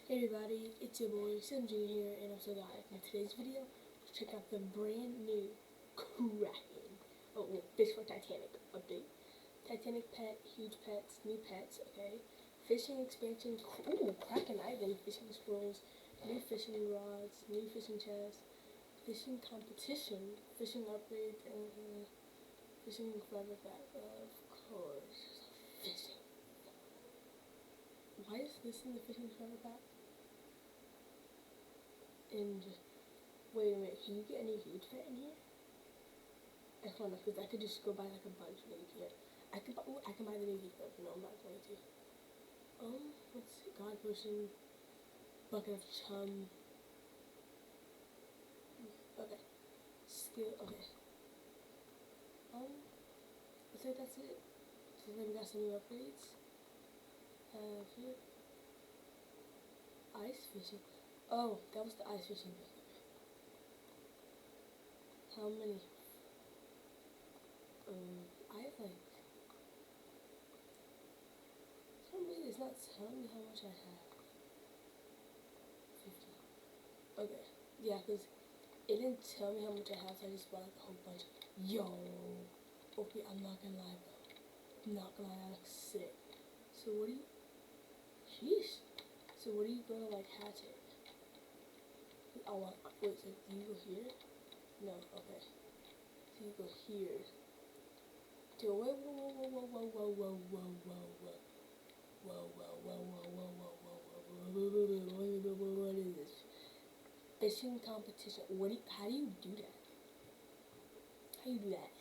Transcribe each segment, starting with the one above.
Hey everybody, it's your boy Shizmjr here, and I'm so glad in today's video, let's check out the brand new Kraken. Oh, well, Fish for Titanic update. Titanic pet, huge pets, new pets, okay. Fishing expansion, ooh, Kraken Island, fishing scrolls, new fishing rods, new fishing chests, fishing competition, fishing upgrades, and fishing forever back, of course. Fishing. Why is this in the fishing forever pack? And wait a minute, can you get any huge pet in here? I don't know, because I could just go buy like a bunch and then you can get. I can buy the new huge pet, but no, I'm not going to. Let's see, God Potion, Bucket of Chum. Okay. Skill, okay. Looks like that's it. So then we got some new upgrades. Here. Ice fishing. Oh, that was the ice fishing. How many? I have like, for some reason it's not telling me how much I have. 50. Okay, yeah, because it didn't tell me how much I have, so I just bought like a whole bunch. Yo, okay, I'm not gonna lie though. I'm not gonna lie, that looks sick. So what do you, sheesh. So what are you gonna like hatch it? Oh, wait, so do you go here? No, okay. So you go here. Whoa, whoa, whoa, whoa, whoa, whoa, whoa, whoa, whoa, whoa, whoa, whoa, whoa, whoa, whoa, what is this? Fishing competition. How do you do that? How do you do that?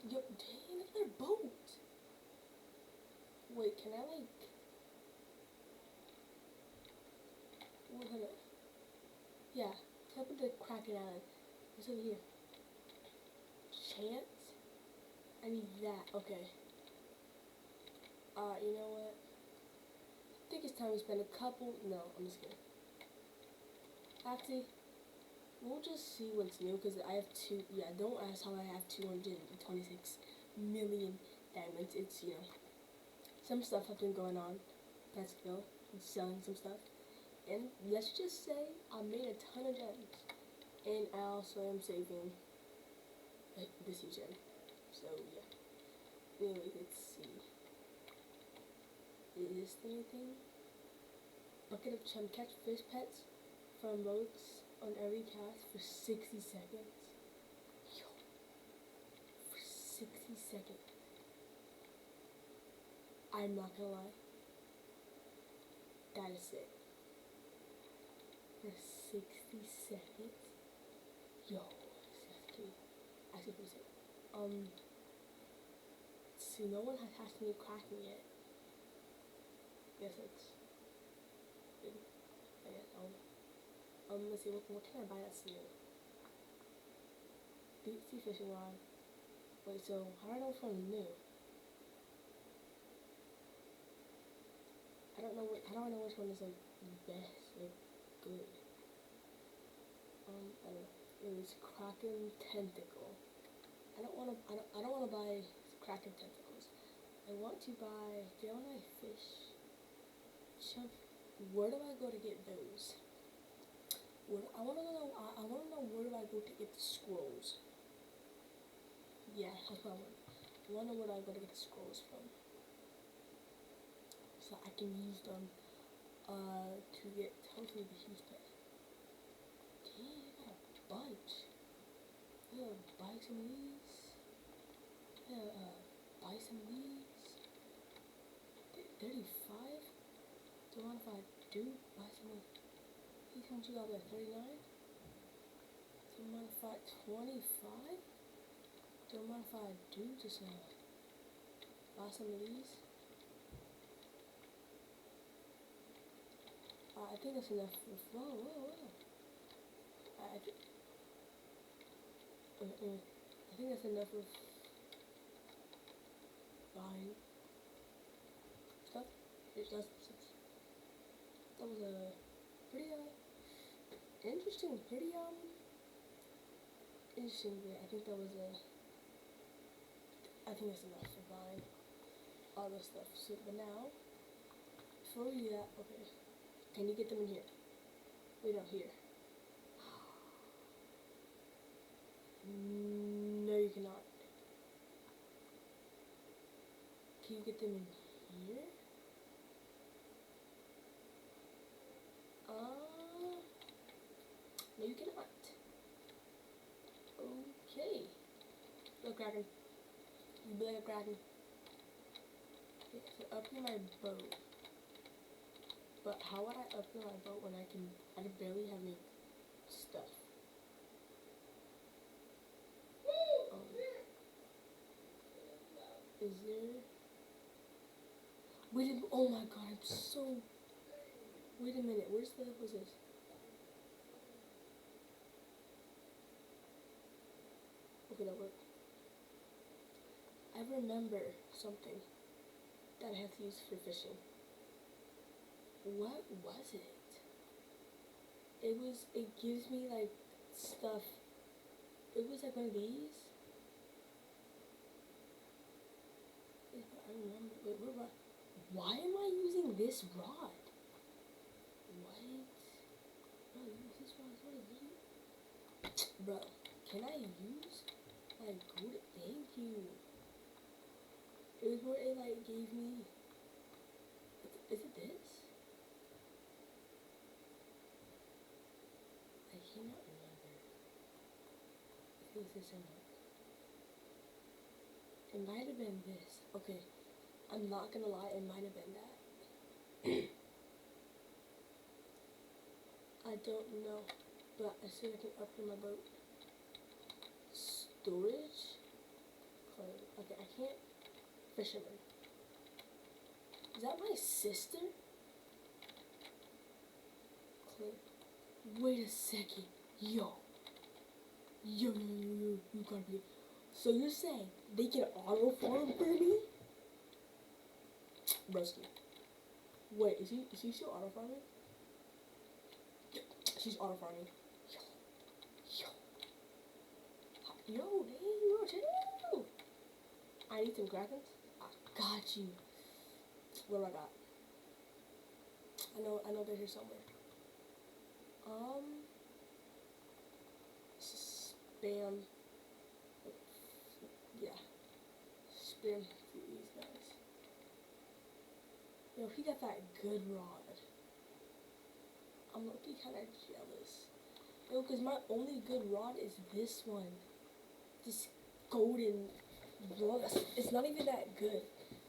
Yo, dang, look at their boat. Wait, can I like? Hold up. Yeah, type of the Kraken Island. What's over here? Chance? I need that. Okay. You know what? I think it's time to spend a couple. No, I'm just kidding. Actually, we'll just see what's new because I have two. Yeah, don't ask how I have 226 million diamonds. It's, you know, some stuff has been going on. Pets go and selling some stuff. And let's just say I made a ton of gems. And I also am saving this gem. So, yeah. Anyway, let's see. Is this the new thing? Bucket of chum. Catch fish pets from boats on every cast for 60 seconds. Yo. For 60 seconds. I'm not gonna lie. That is it. For 60 seconds. Yo. Actually, pretty sick. See, no one has hatched a new Kraken yet. Guess it's good. I guess, let's see, what can I buy that's new? Deep sea fishing rod. Wait, so, how do I know which one's new? How do I know which one is, like, best, like, good? I don't know. It was Kraken tentacle. I don't wanna buy Kraken tentacles. I want to buy, do I wanna buy fish? Where do I go to get those? I wanna know where do I go to get the scrolls? Yeah, that's what I want. I wanna know where do I go to get the scrolls from. So I can use them to get hopefully the huge pet. Dang, I got a bunch. I'm gonna buy some of these. Buy some of these. 35? Don't mind if I do buy some of these ones you got like 39? Don't mind if I 25? Don't mind if I do just buy some of these. I think that's enough. Whoa. I think that's enough of buying stuff. That was a pretty interesting video. I think I think that's enough for buying all this stuff. So, but now throw you that. Okay. Can you get them in here? Wait, no, here. No, you cannot. Can you get them in here? No, you cannot. Okay. Go, Kraken. You be like a Kraken. Okay, so upgrade my bow. But how would I upgrade my bow when I barely have any stuff? Is there? Wait a, oh my god, I'm so... Wait a minute, what's this? Okay, that worked. I remember something that I have to use for fishing. What was it? It gives me like stuff. It was like one of these. I remember. Wait, where am I? Why am I using this rod? What? Bro, use this rod. What is this? Bro, can I use my good? Thank you. It was where it like gave me. Is it this? I cannot remember if it was this or not. It might have been this. Okay, I'm not gonna lie, it might have been that. I don't know, but I see I can upgrade my boat. Storage? Clay. Okay, I can't. Fisherman. Is that my sister? Clay. Wait a second. Yo, you gotta be. So you're saying they can auto farm for me? Broski. Wait, is he still auto farming? She's auto farming. Yo, dang, bro, chill. I need some Krakens. I got you. What do I got? I know they're here somewhere. Spam. Yeah. Spam through these guys. Yo, he got that good rod. I'm looking kind of jealous. Yo, because my only good rod is this one. This golden rod. It's not even that good.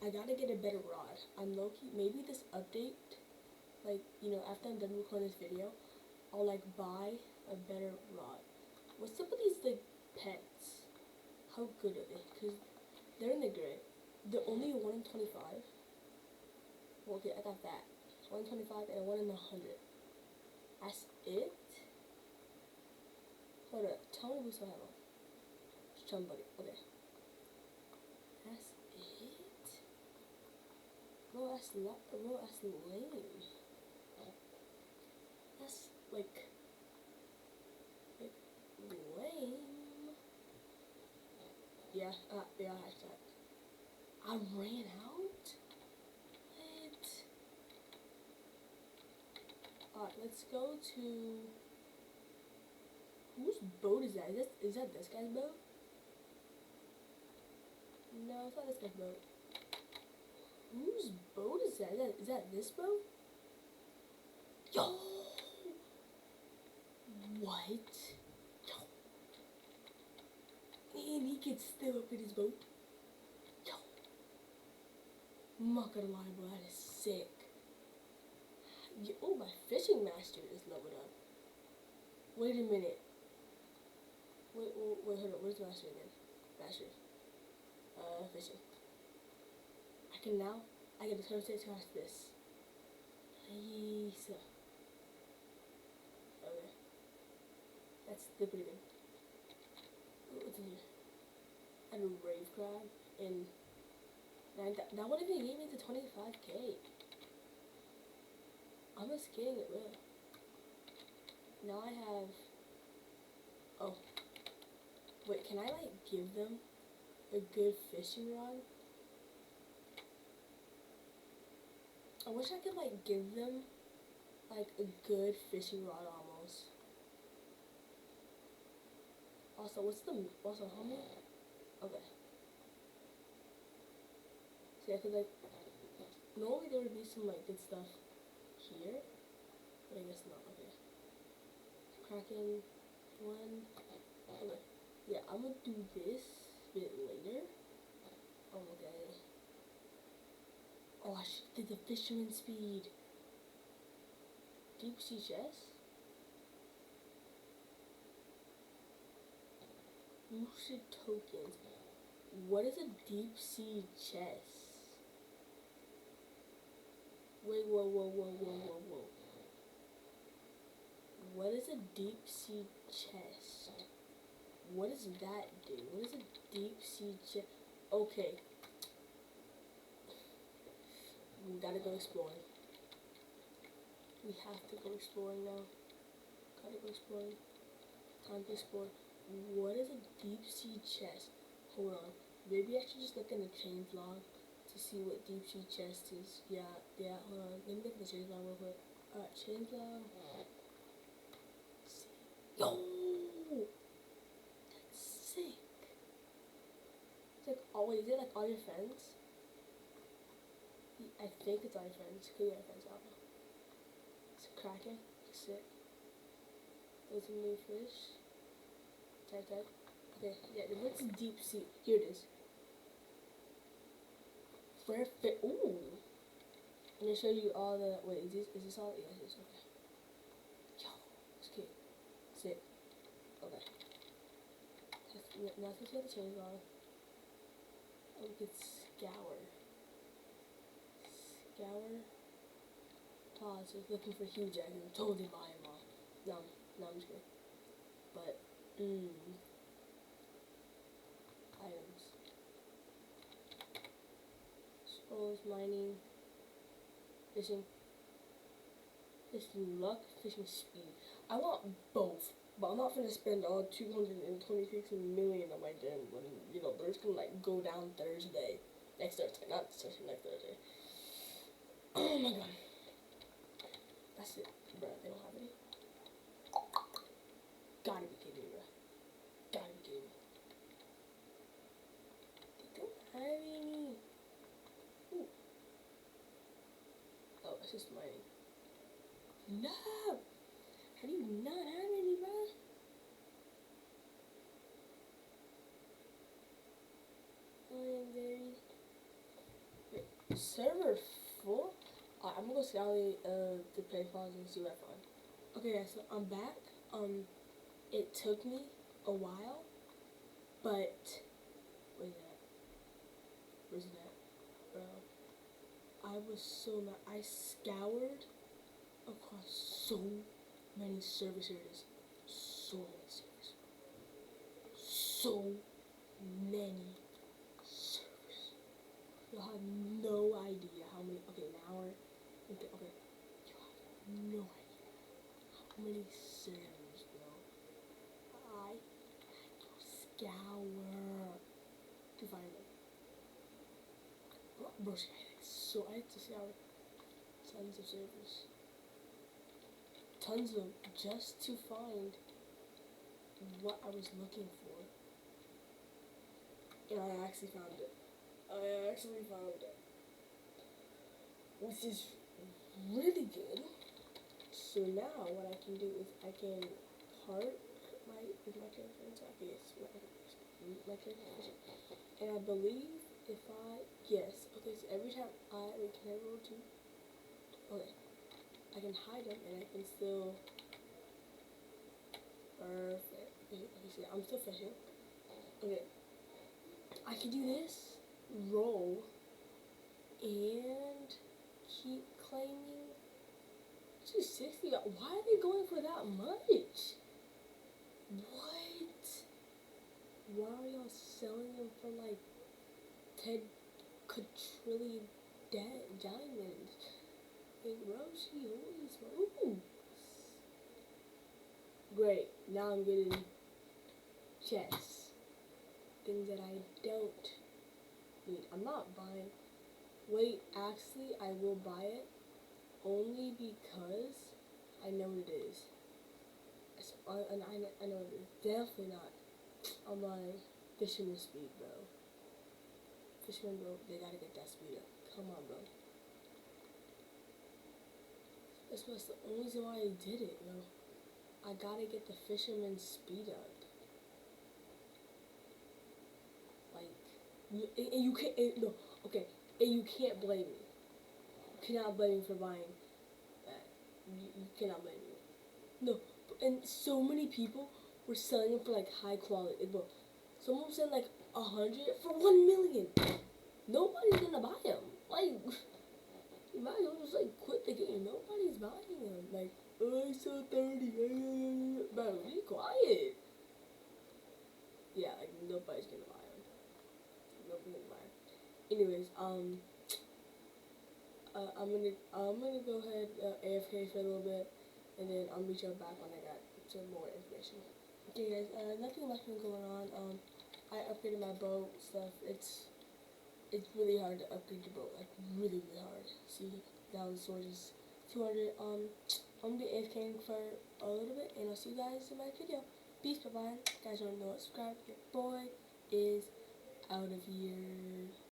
I gotta get a better rod. I'm low-key. Maybe this update, like, you know, after I'm done recording this video, I'll, like, buy a better rod. What's up with these, like, pets? How good are they? Because they're in the gray. They're only 1 in 25. Well, okay, I got that. 1 in 25 and 1 in 100. That's it? Hold up. Tell me what's going on. Somebody. Okay. That's it? Bro, that's lame. That's, like lame. Yeah, actually. I ran out? What? Alright, let's go to... Whose boat is that? Is that this guy's boat? No, it's not this guy's boat. Whose boat is that? Is that this boat? Yo! What? Yo! And he can still up in his boat? Yo! I'm not gonna lie, bro, that is sick. Yo, oh, my fishing master is leveled up. Wait a minute. Wait, hold on. Where's the master again? Master. Fishing. I can turn to this. Nice. Okay. That's pretty good. What's in here? And a rave crab. And that would have even gave me to 25k. I'm just kidding it, real. Now I have... Oh. Wait, can I, like, give them a good fishing rod? I wish I could like give them like a good fishing rod almost. Also, how many? Okay. So yeah, cause like normally there would be some like good stuff here, but I guess not. Okay. Kraken one. Okay. Yeah, I'm gonna do this a bit later. Okay. Oh, I should did the fisherman speed. Deep sea chest. Lucid tokens. What is a deep sea chest? Wait, whoa. What is a deep sea chest? What does that do? What is a deep sea chest? Okay. We gotta go exploring. We have to go exploring now. Gotta go exploring. Time to explore. What is a deep sea chest? Hold on. Maybe I should just look in the change log to see what deep sea chest is. Yeah, hold on. Let me look at the change log real quick. Alright, change log. Yo! That's sick. It's like, oh wait, is it like all your friends? I think it's all your friends. Could be our friends, I don't know. It's a kraken. Sick. There's a new fish. Type. Okay, yeah, what's deep sea? Here it is. Rare fish. Ooh. I'm gonna show you all the. Wait, is this all? Yeah, it is. Okay. Yo, it's cute. Sick. Okay. Now let's get the change log. And we could scour. Pause. It's looking for huge eggs. I'm totally buying them all. No, I'm just kidding. But, items. Scrolls, mining, fishing luck, fishing speed. I want both, but I'm not gonna spend all 226 million on my gym when, you know, they're just gonna like go down Thursday. Next Thursday, not this Thursday, next Thursday. Oh my god. That's it, bro. They don't have any. Gotta be kidding me, bro. Gotta be kidding me. They don't have any. Ooh. Oh, it's just mining. No! How do you not have any, bro? I am very... Wait, server full? I'm gonna go scour the play files and see what I find. Okay, guys, so I'm back. It took me a while, but where's it at, bro? I was so mad. I scoured across so many service areas, so many servers. You have no idea how many. Okay, now we're okay. You have no idea how many servers, bro. I had to scour to find them. Bro, I had to scour tons of servers. Tons of them just to find what I was looking for. And I actually found it. Which is really good. So now what I can do is I can park my character so I can my character. And I believe if yes, okay, so every time can I roll two? Okay. I can hide them and I can still perfect. Okay, see, I'm still fishing. Okay. I can do this, roll, and keep claiming 260. Why are they going for that much? What? Why are y'all selling them for like 10 quadrillion diamonds? Hey, Roshi, holy smokes. Great, now I'm getting chests. Things that I don't need. I'm not buying Wait, actually, I will buy it only because I know what it is. And I know it is. Definitely not on my fisherman speed, bro. Fisherman, bro, they gotta get that speed up. Come on, bro. That's the only reason why I did it, bro. I gotta get the fisherman speed up. Like, and you can't, no, okay, and you can't blame me. You cannot blame me for buying that. You cannot blame me. No, and so many people were selling them for like high quality. Like, bro, someone was selling like 100 for 1 million. Nobody's gonna buy them. Like, you might as well just like quit the game. Nobody's buying them. Like, oh, I saw 30. Bro, be quiet. Yeah, like nobody's gonna buy them. Nobody's gonna buy them. Anyways, I'm gonna go ahead AFK for a little bit, and then I'll meet you back when I got some more information. Okay, guys. Nothing much been going on. I upgraded my boat stuff. It's really hard to upgrade your boat. Like really hard. See, now the sword is 200. I'm gonna be AFKing for a little bit, and I'll see you guys in my video. Peace, bye bye. Guys, don't know what subscribe. Your boy is out of here.